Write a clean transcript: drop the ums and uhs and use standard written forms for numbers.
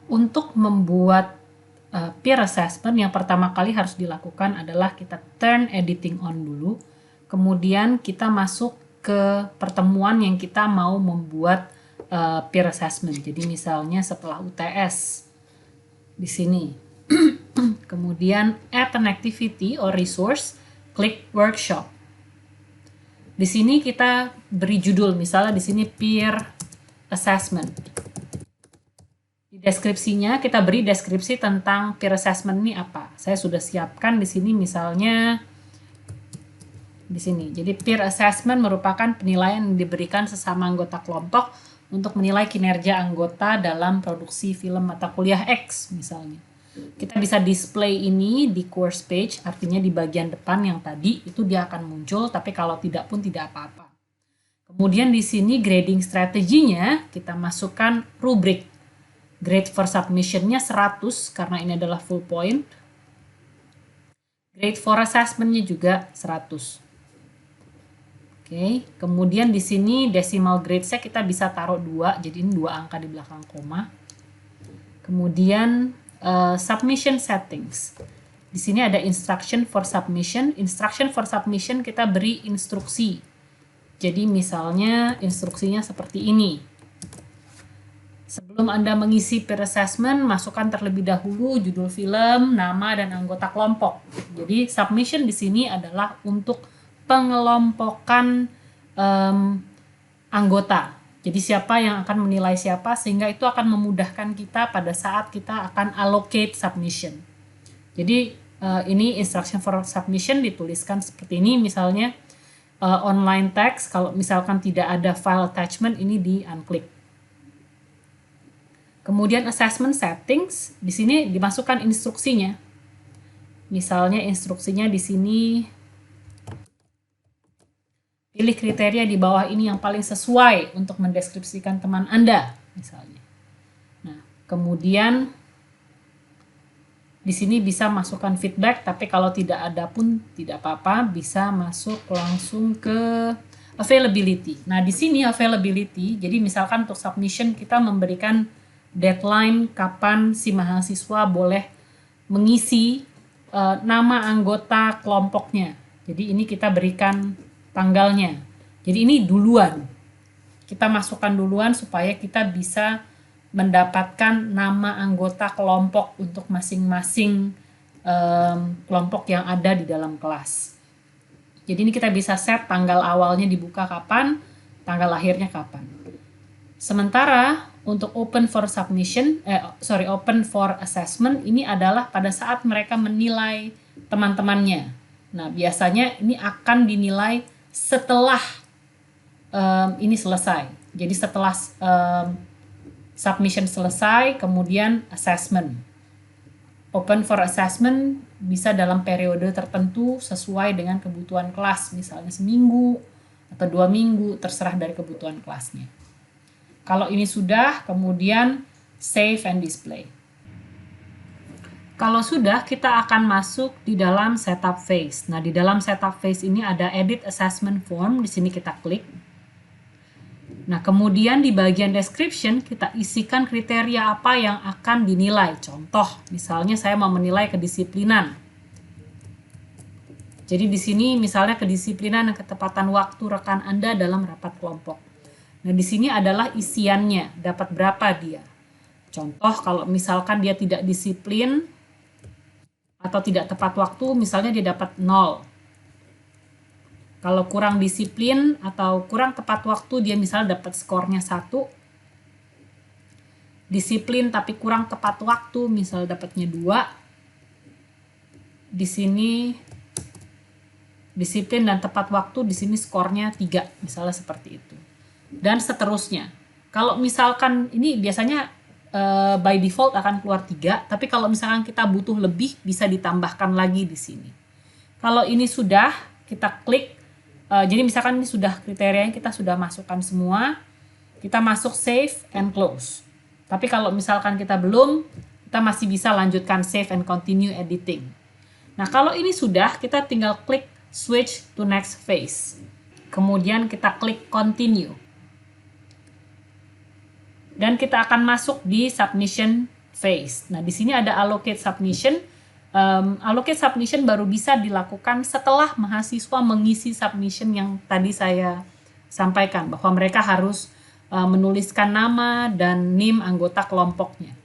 Untuk membuat peer assessment, yang pertama kali harus dilakukan adalah kita turn editing on dulu. Kemudian kita masuk ke pertemuan yang kita mau membuat peer assessment. Jadi misalnya setelah UTS di sini. Kemudian add an activity or resource, klik workshop. Di sini kita beri judul, misalnya di sini peer assessment. Di deskripsinya kita beri deskripsi tentang peer assessment ini apa. Saya sudah siapkan di sini misalnya di sini. Jadi peer assessment merupakan penilaian yang diberikan sesama anggota kelompok untuk menilai kinerja anggota dalam produksi film mata kuliah X misalnya. Kita bisa display ini di course page, artinya di bagian depan yang tadi itu dia akan muncul, tapi kalau tidak pun tidak apa-apa. Kemudian di sini grading strateginya kita masukkan rubrik. Grade for submission-nya 100 karena ini adalah full point. Grade for assessment-nya juga 100. Oke, kemudian di sini decimal grade-nya kita bisa taruh 2, jadi ini 2 angka di belakang koma. Kemudian submission settings. Di sini ada instruction for submission. Instruction for submission kita beri instruksi. Jadi misalnya instruksinya seperti ini. Sebelum Anda mengisi peer assessment, masukkan terlebih dahulu judul film, nama, dan anggota kelompok. Jadi submission di sini adalah untuk pengelompokan anggota. Jadi siapa yang akan menilai siapa, sehingga itu akan memudahkan kita pada saat kita akan allocate submission. Jadi ini instruction for submission dituliskan seperti ini, misalnya online text, kalau misalkan tidak ada file attachment, ini di unclick. Kemudian assessment settings, di sini dimasukkan instruksinya. Misalnya instruksinya di sini, pilih kriteria di bawah ini yang paling sesuai untuk mendeskripsikan teman Anda, misalnya. Nah, kemudian di sini bisa masukkan feedback, tapi kalau tidak ada pun tidak apa-apa, bisa masuk langsung ke availability. Nah, di sini availability, jadi misalkan untuk submission kita memberikan deadline kapan si mahasiswa boleh mengisi nama anggota kelompoknya. Jadi ini kita berikan tanggalnya. Jadi ini duluan. Kita masukkan duluan supaya kita bisa mendapatkan nama anggota kelompok untuk masing-masing kelompok yang ada di dalam kelas. Jadi ini kita bisa set tanggal awalnya dibuka kapan, tanggal akhirnya kapan. Sementara untuk open for assessment ini adalah pada saat mereka menilai teman-temannya. Nah, biasanya ini akan dinilai setelah ini selesai. Jadi setelah submission selesai, kemudian assessment. Open for assessment bisa dalam periode tertentu sesuai dengan kebutuhan kelas, misalnya seminggu atau 2 minggu, terserah dari kebutuhan kelasnya. Kalau ini sudah, kemudian save and display. Kalau sudah, kita akan masuk di dalam setup phase. Nah, di dalam setup phase ini ada edit assessment form, di sini kita klik. Nah, kemudian di bagian description kita isikan kriteria apa yang akan dinilai. Contoh, misalnya saya mau menilai kedisiplinan. Jadi di sini misalnya kedisiplinan dan ketepatan waktu rekan Anda dalam rapat kelompok. Nah, di sini adalah isiannya, dapat berapa dia. Contoh, kalau misalkan dia tidak disiplin atau tidak tepat waktu, misalnya dia dapat 0. Kalau kurang disiplin atau kurang tepat waktu, dia misalnya dapat skornya 1. Disiplin tapi kurang tepat waktu, misalnya dapatnya 2. Di sini disiplin dan tepat waktu, di sini skornya 3, misalnya seperti itu. Dan seterusnya. Kalau misalkan ini biasanya by default akan keluar 3, tapi kalau misalkan kita butuh lebih bisa ditambahkan lagi di sini. Kalau ini sudah, kita klik. Jadi misalkan ini sudah kriterianya, kita sudah masukkan semua, kita masuk save and close. Tapi kalau misalkan kita belum, kita masih bisa lanjutkan save and continue editing. Nah, kalau ini sudah, kita tinggal klik switch to next phase. Kemudian kita klik continue. Dan kita akan masuk di submission phase. Nah, di sini ada allocate submission. Allocate submission baru bisa dilakukan setelah mahasiswa mengisi submission yang tadi saya sampaikan, bahwa mereka harus menuliskan nama dan NIM anggota kelompoknya.